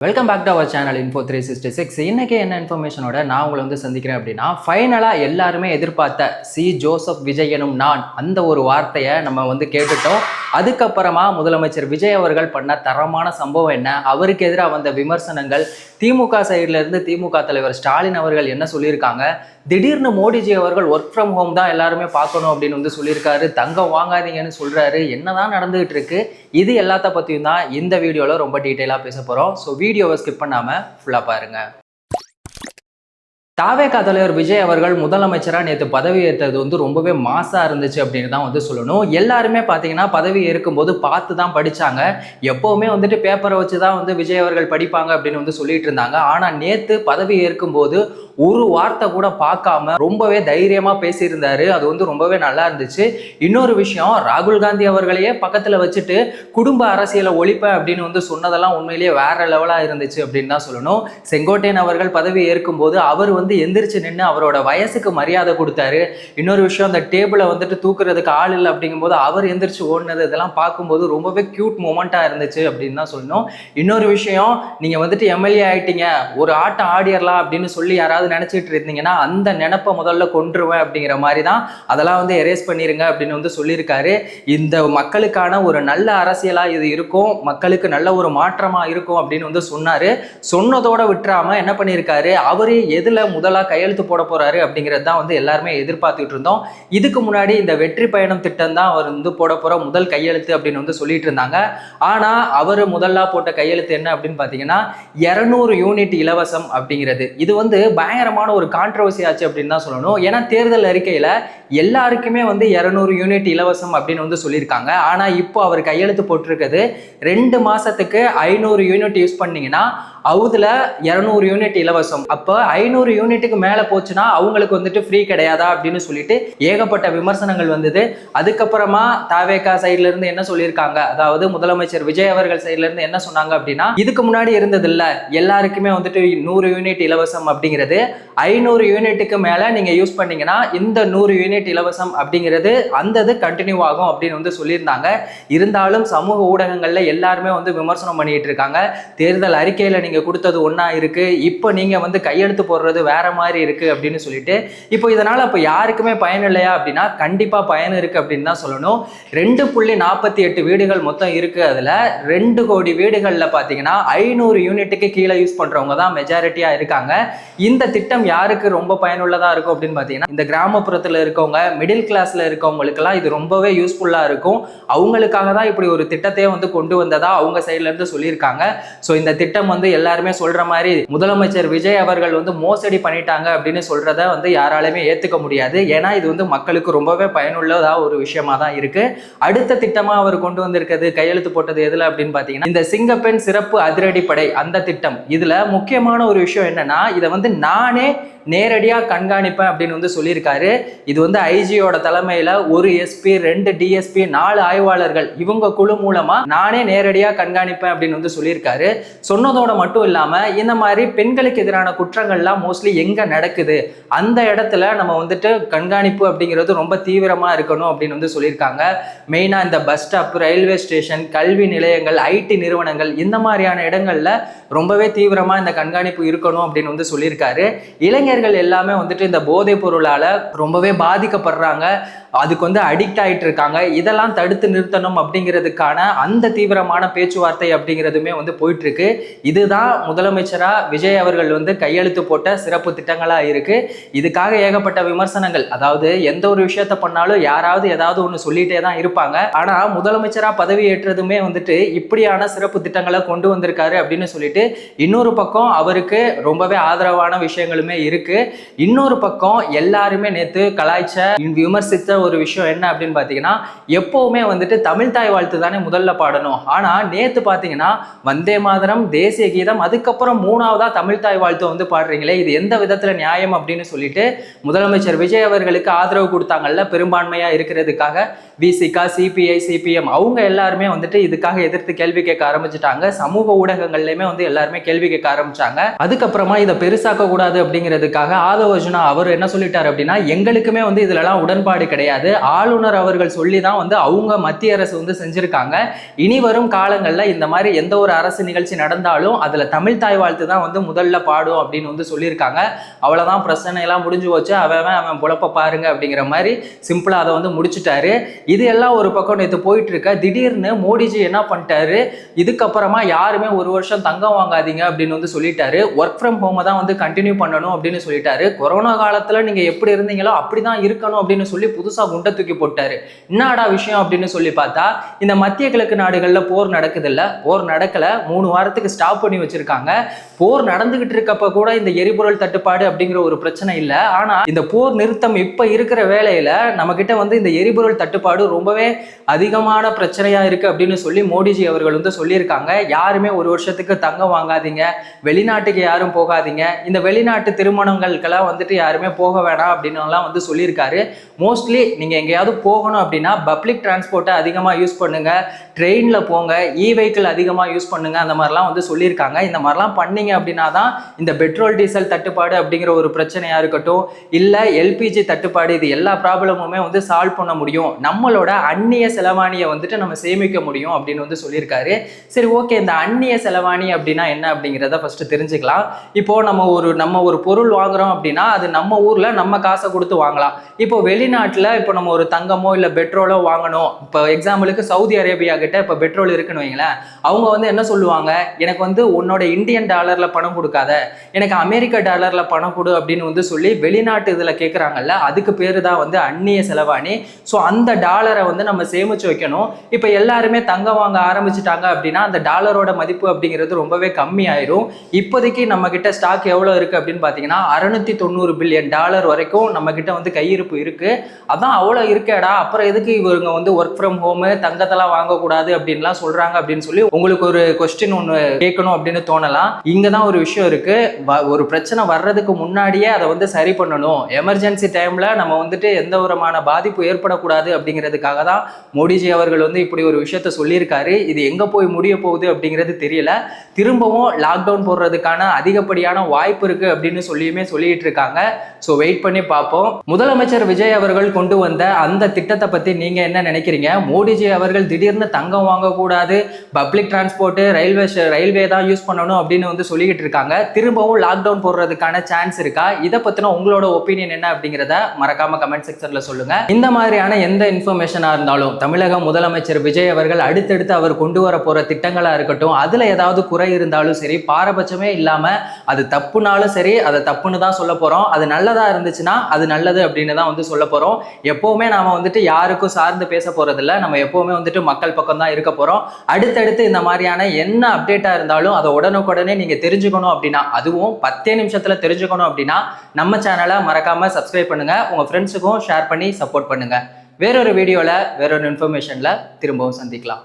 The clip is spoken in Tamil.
Welcome back to our channel Info 366. இன்னைக்கு என்ன இன்ஃபர்மேஷனோட நான் உங்களை வந்து சந்திக்கிறேன் அப்படின்னா, ஃபைனலாக எல்லாருமே எதிர்பார்த்த சி ஜோசப் விஜய் எனும் நான் அந்த ஒரு வார்த்தையை நம்ம வந்து கேட்டுட்டோம். அதுக்கப்புறமா முதலமைச்சர் விஜய் அவர்கள் பண்ண தரமான சம்பவம் என்ன, அவருக்கு எதிராக வந்த விமர்சனங்கள், திமுக சைட்ல இருந்து திமுக தலைவர் ஸ்டாலின் அவர்கள் என்ன சொல்லியிருக்காங்க, திடீர்னு மோடிஜி அவர்கள் ஒர்க் ஃப்ரம் ஹோம் தான் எல்லாருமே பார்க்கணும் அப்படின்னு வந்து சொல்லியிருக்காரு, தங்கம் வாங்காதீங்கன்னு சொல்றாரு, என்னதான் நடந்துகிட்டு இருக்கு, இது எல்லாத்த பற்றியும் தான் இந்த வீடியோவில் ரொம்ப டீட்டெயிலாக பேச போகிறோம். ஸோ வீடியோவை ஸ்கிப் பண்ணாமல் ஃபுல்லாக பாருங்கள். தாவேகா தலைவர் விஜய் அவர்கள் முதலமைச்சராக நேற்று பதவி ஏற்றது வந்து ரொம்பவே மாசாக இருந்துச்சு அப்படின்னு தான் வந்து சொல்லணும். எல்லாருமே பார்த்தீங்கன்னா பதவி ஏற்கும்போது பார்த்து தான் படித்தாங்க. எப்போவுமே வந்துட்டு பேப்பரை வச்சு தான் வந்து விஜய் அவர்கள் படிப்பாங்க அப்படின்னு வந்து சொல்லிட்டு இருந்தாங்க. ஆனால் நேற்று பதவி ஏற்கும்போது ஒரு வார்த்தை கூட பார்க்காம ரொம்பவே தைரியமாக பேசியிருந்தாரு. அது வந்து ரொம்பவே நல்லா இருந்துச்சு. இன்னொரு விஷயம், ராகுல் காந்தி அவர்களையே பக்கத்தில் வச்சுட்டு குடும்ப அரசியலை ஒழிப்பேன் அப்படின்னு வந்து சொன்னதெல்லாம் உண்மையிலேயே வேற லெவலாக இருந்துச்சு அப்படின்னு தான் சொல்லணும். செங்கோட்டையன் அவர்கள் பதவி ஏற்கும்போது அவர் வந்து எந்திரிச்சு நின்று அவரோட வயசுக்கு மரியாதை கொடுத்தாரு. இன்னொரு விஷயம், அந்த டேபிளை வந்துட்டு தூக்குறதுக்கு ஆள் இல்லை அப்படிங்கும்போது அவர் எந்திரிச்சு ஓடினது, இதெல்லாம் பார்க்கும்போது ரொம்பவே கியூட் மூமெண்ட்டாக இருந்துச்சு அப்படின்னு தான் சொல்லணும். இன்னொரு விஷயம், நீங்கள் வந்துட்டு எம்எல்ஏ ஆயிட்டீங்க, ஒரு ஆட்டம் ஆடிடலாம் அப்படின்னு சொல்லி யாராவது நினைச்சிட்டு இருந்தீங்கன்னா அந்த நினைப்பை முதல்ல கொன்றுவேன் அப்படிங்கிற மாதிரி தான், அதெல்லாம் வந்து எரேஸ் பண்ணிருங்க அப்படின்னு வந்து சொல்லியிருக்காரு. இந்த மக்களுக்கான ஒரு நல்ல அரசியலா இது இருக்கும், மக்களுக்கு நல்ல ஒரு மாற்றமா இருக்கும் அப்படின்னு வந்து சொன்னாரு. சொன்னதோட விட்டுறாம என்ன பண்ணியிருக்காரு, அவரே எதுல முதலா கையெழுத்து போட போறாரு அப்படிங்கிறது தான் வந்து எல்லாருமே எதிர்பார்த்துட்டு இருந்தோம். இதுக்கு முன்னாடி இந்த வெற்றி பயணம் திட்டம் தான் அவர் வந்து போட போற முதல் கையெழுத்து அப்படின்னு வந்து சொல்லிட்டு இருந்தாங்க. ஆனா அவர் முதல்ல போட்ட கையெழுத்து என்ன அப்படின்னு பாத்தீங்கன்னா 200 யூனிட் இலவசம் அப்படிங்கிறது. இது வந்து பயங்கரமான ஒரு கான்ட்ரவர்சி ஆச்சு அப்படின்னு தான் சொல்லணும். ஏன்னா தேர்தல் அறிக்கையில எல்லாருக்குமே வந்து 200 யூனிட் இலவசம் அப்படின்னு வந்து சொல்லியிருக்காங்க. ஆனா இப்போ அவர் கையெழுத்து போட்டிருக்கிறது 2 மாசத்துக்கு 500 யூனிட் யூஸ் பண்ணீங்கன்னா அதுல 200 யூனிட் இலவசம். அப்போ 500 யூனிட்டுக்கு மேல போச்சுன்னா அவங்களுக்கு வந்துட்டு ஃப்ரீ கிடையாதா அப்படின்னு சொல்லிட்டு ஏகப்பட்ட விமர்சனங்கள் வந்தது. அதுக்கப்புறமா தாவேகா சைட்ல இருந்து என்ன சொல்லியிருக்காங்க, அதாவது முதலமைச்சர் விஜய் அவர்கள் சைட்ல இருந்து என்ன சொன்னாங்க அப்படின்னா, இதுக்கு முன்னாடி இருந்தது இல்ல எல்லாருக்குமே வந்துட்டு 100 யூனிட் இலவசம் அப்படிங்கிறது, 500 யூனிட்டுக்கு மேல நீங்க யூஸ் பண்ணீங்கன்னா இந்த 100 யூனிட் இலவசம் அப்படிங்கிறது அந்த இது கண்டினியூ ஆகும் அப்படின்னு வந்து சொல்லியிருந்தாங்க. இருந்தாலும் சமூக ஊடகங்கள்ல எல்லாருமே வந்து விமர்சனம் பண்ணிட்டு இருக்காங்க, தேர்தல் அறிக்கையில நீங்க கொடுத்தது ஒண்ணா இருக்கு, இப்போ நீங்க வந்து கையெழுத்து போடுறது வேற மாதிரி இருக்கு அப்படின்னு சொல்லிட்டு. இப்போ இதனால இப்போ யாருக்குமே பயன் இல்லையா அப்படின்னா கண்டிப்பா பயன் இருக்கு அப்படின்னு தான் சொல்லணும். 2.48 வீடுகள் மொத்தம் இருக்கு. அதுல 2 கோடி வீடுகள்ல பாத்தீங்கன்னா 500 யூனிட்டுக்கு கீழே யூஸ் பண்றவங்க தான் மெஜாரிட்டியா இருக்காங்க. இந்த திட்டம் யாருக்கு ரொம்ப பயனுள்ளதா இருக்கும் அப்படின்னு பாத்தீங்கன்னா, இந்த கிராமப்புறத்துல இருக்கவங்க, மிடில் கிளாஸ்ல இருக்கவங்களுக்கு எல்லாம் இது ரொம்பவே யூஸ்ஃபுல்லா இருக்கும். அவங்களுக்காக தான் இப்படி ஒரு திட்டத்தையே வந்து கொண்டு வந்ததா அவங்க சைட்ல இருந்து சொல்லியிருக்காங்க. ஸோ இந்த திட்டம் வந்து எல்லாருமே சொல்ற மாதிரி முதலமைச்சர் விஜய் அவர்கள் வந்து மோசடி பண்ணிட்டாங்க அப்படின்னு சொல்றத வந்து யாராலுமே ஏத்துக்க முடியாது. ஏன்னா இது வந்து மக்களுக்கு ரொம்பவே பயனுள்ளதா ஒரு விஷயமா தான் இருக்கு. அடுத்த திட்டமா அவர் கொண்டு வந்திருக்கிறது, கையெழுத்து போட்டது எதுல அப்படின்னு பாத்தீங்கன்னா, இந்த சிங்கப்பெண் சிறப்பு அதிரடிப்படை அந்த திட்டம். இதுல முக்கியமான ஒரு விஷயம் என்னன்னா, இதை வந்து நானே நேரடியாக கண்காணிப்பேன் அப்படின்னு வந்து சொல்லியிருக்காரு. இது வந்து ஐஜியோட தலைமையில் ஒரு எஸ்பி, 2 டிஎஸ்பி, 4 ஆய்வாளர்கள் இவங்க குழு மூலமா நானே நேரடியாக கண்காணிப்பேன் அப்படின்னு வந்து சொல்லியிருக்காரு. சொன்னதோட மட்டும் இல்லாமல் இந்த மாதிரி பெண்களுக்கு எதிரான குற்றங்கள்லாம் மோஸ்ட்லி எங்கே நடக்குது அந்த இடத்துல நம்ம வந்துட்டு கண்காணிப்பு அப்படிங்கிறது ரொம்ப தீவிரமாக இருக்கணும் அப்படின்னு வந்து சொல்லியிருக்காங்க. மெயினாக இந்த பஸ் ஸ்டாப், ரயில்வே ஸ்டேஷன், கல்வி நிலையங்கள், ஐடி நிறுவனங்கள் இந்த மாதிரியான இடங்கள்ல ரொம்பவே தீவிரமாக இந்த கண்காணிப்பு இருக்கணும் அப்படின்னு வந்து சொல்லியிருக்காரு. இளைஞர்கள் எல்லாமே வந்துட்டு இந்த போதைப் பொருளால ரொம்பவே பாதிக்கப்படுறாங்க, அதுக்கு வந்து அடிக்ட் ஆகிட்டு இருக்காங்க. இதெல்லாம் தடுத்து நிறுத்தணும் அப்படிங்கிறதுக்கான அந்த தீவிரமான பேச்சுவார்த்தை அப்படிங்கிறதுமே வந்து போயிட்டு இருக்கு. இதுதான் முதலமைச்சரா விஜய் அவர்கள் வந்து கையெழுத்து போட்ட சிறப்பு திட்டங்களா இருக்கு. இதுக்காக ஏகப்பட்ட விமர்சனங்கள், அதாவது எந்த ஒரு விஷயத்த பண்ணாலும் யாராவது ஏதாவது ஒன்று சொல்லிட்டே தான் இருப்பாங்க. ஆனா முதலமைச்சரா பதவி ஏற்றதுமே வந்துட்டு இப்படியான சிறப்பு திட்டங்களை கொண்டு வந்திருக்காரு அப்படின்னு சொல்லிட்டு இன்னொரு பக்கம் அவருக்கு ரொம்பவே ஆதரவான விஷயங்களுமே இருக்கு. இன்னொரு பக்கம் எல்லாருமே நேத்து கலாய்ச்ச, விமர்சித்த ஒரு விஷயம் என்ன அப்படின்னு பாத்தீங்கன்னா, எப்பவுமே வந்துட்டு தமிழ் தாய் வாழ்த்து தானே முதல்ல பாடணும், ஆனா நேத்து பாத்தீங்கன்னா வந்தே மாதரம், தேசிய கீதம், அதுக்கப்புறம் 3ஆவதா தமிழ் தாய் வாழ்த்து வந்து பாடுறீங்களே, இது எந்த விதத்துல நியாயம் அப்படின்னு சொல்லிட்டு முதலமைச்சர் விஜய் அவர்களுக்கு ஆதரவு கொடுத்தாங்கல்ல பெரும்பான்மையா இருக்கிறதுக்காக, விசிகா, சிபிஐ, சிபிஎம் அவங்க எல்லாருமே வந்துட்டு இதுக்காக எதிர்த்து கேள்வி கேட்க ஆரம்பிச்சுட்டாங்க. சமூக ஊடகங்கள்லயுமே வந்து எல்லாருமே கேள்வி கேட்க ஆரம்பிச்சாங்க. அதுக்கப்புறமா இதை பெருசாக்க கூடாது அப்படிங்கிறதுக்காக ஆதவ அர்ஜுனா அவர் என்ன சொல்லிட்டாரு அப்படின்னா, எங்களுக்குமே வந்து இதுலலாம் உடன்பாடு கிடையாது, கிடையாது. ஆளுநர் அவர்கள் சொல்லி தான் வந்து அவங்க மத்திய அரசு வந்து செஞ்சிருக்காங்க. இனி வரும் காலங்களில் இந்த மாதிரி எந்த ஒரு அரசு நிகழ்ச்சி நடந்தாலும் அதுல தமிழ் தாய் வாழ்த்து தான் வந்து முதல்ல பாடும் அப்படின்னு வந்து சொல்லியிருக்காங்க. அவ்வளவுதான், பிரச்சனை எல்லாம் முடிஞ்சு போச்சு, அவன் பொழப்ப பாருங்க அப்படிங்கிற மாதிரி சிம்பிளா அதை வந்து முடிச்சுட்டாரு. இது எல்லாம் ஒரு பக்கம் நேற்று போயிட்டு இருக்க, திடீர்னு மோடிஜி என்ன பண்ணிட்டாரு, இதுக்கப்புறமா யாருமே ஒரு வருஷம் தங்கம் வாங்காதீங்க அப்படின்னு வந்து சொல்லிட்டாரு. ஒர்க் ஃப்ரம் ஹோமை தான் வந்து கண்டினியூ பண்ணணும் அப்படின்னு சொல்லிட்டாரு. கொரோனா காலத்துல நீங்க எப்படி இருந்தீங்களோ அப்படிதான் இருக்கணும் அப்படின்னு சொல்லி புதுசா குண்டை தூக்கி போட்டாரு. என்னடா விஷயம் அப்படின்னு சொல்லி பார்த்தா, இந்த மத்திய கிழக்கு நாடுகள்ல போர் நடக்குது இல்ல, போர் நடக்கல, 3 வாரத்துக்கு ஸ்டாப் பண்ணி வச்சிருக்காங்க. போர் நடந்துகிட்டு இருக்கப்ப கூட இந்த எரிபொருள் தட்டுப்பாடு அப்படிங்கிற ஒரு பிரச்சனை இல்ல. ஆனா இந்த போர் நிறுத்தம் இப்ப இருக்கிற வேளையில நம்ம கிட்ட வந்து இந்த எரிபொருள் தட்டுப்பாடு ரொம்பவே அதிகமான பிரச்சனையா இருக்கு அப்படின்னு சொல்லி மோடிஜி அவர்கள் வந்து சொல்லியிருக்காங்க. யாருமே ஒரு வருஷத்துக்கு தங்கம் வாங்காதீங்க, வெளிநாட்டுக்கு யாரும் போகாதீங்க, இந்த வெளிநாட்டு திருமணங்களுக்கெல்லாம் வந்துட்டு யாருமே போக வேணாம் அப்படின்னு எல்லாம் வந்து சொல்லியிருக்காரு. மோஸ்ட்லி நீங்க எங்கேயாவது போகணும் அப்படின்னா பப்ளிக் டிரான்ஸ்போர்ட்டை அதிகமா யூஸ் பண்ணுங்க, ட்ரெயின்ல போங்க, வெஹிக்கிள் அதிகமா யூஸ் பண்ணுங்க, அந்த மாதிரிலாம் வந்து சொல்லியிருக்காங்க. இந்த மாதிரிலாம் பண்ணீங்க அப்படின்னா தான் இந்த பெட்ரோல் டீசல் தட்டுப்பாடு அப்படிங்கிற ஒரு பிரச்சனையா இருக்கட்டும், இல்ல எல்பிஜி தட்டுப்பாடு, இது எல்லா ப்ராப்ளமுமே வந்து சால்வ் பண்ண முடியும், நம்மளோட அந்நிய செலவாணியை வந்துட்டு நம்ம சேமிக்க முடியும் அப்படின்னு வந்து சொல்லியிருக்காரு. சரி, ஓகே, இந்த அந்நிய செலவாணி அப்படின்னா என்ன அப்படிங்கிறத ஃபர்ஸ்ட் தெரிஞ்சுக்கலாம். இப்போ நம்ம ஒரு பொருள் வாங்குறோம் அப்படின்னா அது நம்ம ஊர்ல நம்ம காசை கொடுத்து வாங்கலாம். இப்போ வெளிநாட்டுல இப்போ நம்ம ஒரு தங்கமோ இல்ல பெட்ரோலோ வாங்கணும், இப்போ எக்ஸாம்பிளுக்கு சவுதி அரேபியா கிட்ட இப்போ பெட்ரோல் இருக்குன்னு வைங்களேன், அவங்க வந்து என்ன சொல்லுவாங்க, எனக்கு வந்து உன்னோட இந்தியன் டாலர்ல பணம் கொடுக்காத, எனக்கு அமெரிக்க டாலர்ல பணம் கொடு அப்படின்னு வந்து சொல்லி வெளிநாட்டு இதுல கேட்குறாங்கல்ல, அதுக்கு பேரு தான் வந்து அந்நிய செலவாணி. ஸோ அந்த டாலரை வந்து நம்ம சேமிச்சு வைக்கணும். இப்போ எல்லாருமே தங்கம் வாங்க ஆரம்பிச்சுட்டாங்க அப்படின்னா அந்த டாலரோட மதிப்பு அப்படிங்கிறது ரொம்பவே கம்மி ஆயிரும். இப்போதைக்கு நம்ம கிட்ட ஸ்டாக் எவ்வளவு இருக்கு அப்படின்னு பாத்தீங்கன்னா 690 பில்லியன் டாலர் வரைக்கும் நம்ம கிட்ட வந்து கையிருப்பு இருக்கு. அதான் அவ்வளவு இருக்கேடா, அப்புறம் எதுக்கு இவங்க வந்து ஒர்க் ஃப்ரம் ஹோம் தங்கத்தெல்லாம் வாங்கக்கூடாது அப்படின்லாம் சொல்றாங்க அப்படின்னு சொல்லி உங்களுக்கு ஒரு கொஸ்டின் ஒன்று கேட்கணும் அப்படின்னு தோணலாம். இங்கதான் ஒரு விஷயம் இருக்கு, ஒரு பிரச்சனை வர்றதுக்கு முன்னாடியே அதை வந்து சரி பண்ணணும். எமர்ஜென்சி டைம்ல நம்ம வந்துட்டு எந்த விதமான பாதிப்பு ஏற்படக்கூடாது அப்படிங்கிறதுக்காக தான் மோடிஜி அவர்கள் வந்து இப்படி ஒரு விஷயத்த சொல்லியிருக்காரு. இது எங்க போய் முடிய போகுது அப்படிங்கிறது தெரியல. திரும்பவும் லாக்டவுன் போடுறதுக்கான அதிகப்படியான வாய்ப்பு இருக்கு அப்படின்னு சொல்லிட்டு இருக்காங்க. ஸோ வெயிட் பண்ணி பார்ப்போம். முதலமைச்சர் விஜய் அவர்கள் கொண்டு வந்த அந்த திட்டத்தை பத்தி நீங்க என்ன நினைக்கிறீங்க? மோடிஜி அவர்கள் திடீர்னு தங்கம் வாங்கக்கூடாது, பப்ளிக் டிரான்ஸ்போர்ட், ரயில்வே தான் யூஸ் பண்ணணும் அப்படின்னு வந்து சொல்லிக்கிட்டு இருக்காங்க. திரும்பவும் லாக்டவுன் போடுறதுக்கான சான்ஸ் இருக்கா? இதை பத்தின உங்களோட ஒப்பீனியன் என்ன அப்படிங்கிறத மறக்காம கமெண்ட் செக்ஷன்ல சொல்லுங்க. இந்த மாதிரியான எந்த இன்ஃபர்மேஷனா இருந்தாலும் தமிழக முதலமைச்சர் விஜய் அவர்கள் அடுத்தடுத்து அவர் கொண்டு வர போற திட்டங்களா இருக்கட்டும், அதுல ஏதாவது குறை இருந்தாலும் சரி, பாரபட்சமே இல்லாம அது தப்புனாலும் சரி அதை தப்புன்னு தான் சொல்ல போறோம். அது நல்லதா இருந்துச்சுன்னா அது நல்லது அப்படின்னு தான் வந்து சொல்ல போறோம். எப்பவுமே நாம வந்துட்டு யாருக்கும் சார்ந்து பேச போறது இல்ல, நம்ம எப்பவுமே வந்துட்டு மக்கள் பக்கம் தான் இருக்க போறோம். அடுத்தடுத்து இந்த மாதிரியான என்ன அப்டேட்டா இருந்தாலும் அதை உடனுக்குடனே நீங்க தெரிஞ்சுக்கணும் அப்படின்னா, அதுவும் 10 நிமிஷத்துல தெரிஞ்சுக்கணும் அப்படின்னா நம்ம சேனலை மறக்காம சப்ஸ்கிரைப் பண்ணுங்க, உங்க ஃப்ரெண்ட்ஸுக்கும் ஷேர் பண்ணி சப்போர்ட் பண்ணுங்க. வேறொரு வீடியோல வேறொரு இன்ஃபர்மேஷன்ல திரும்பவும் சந்திக்கலாம்.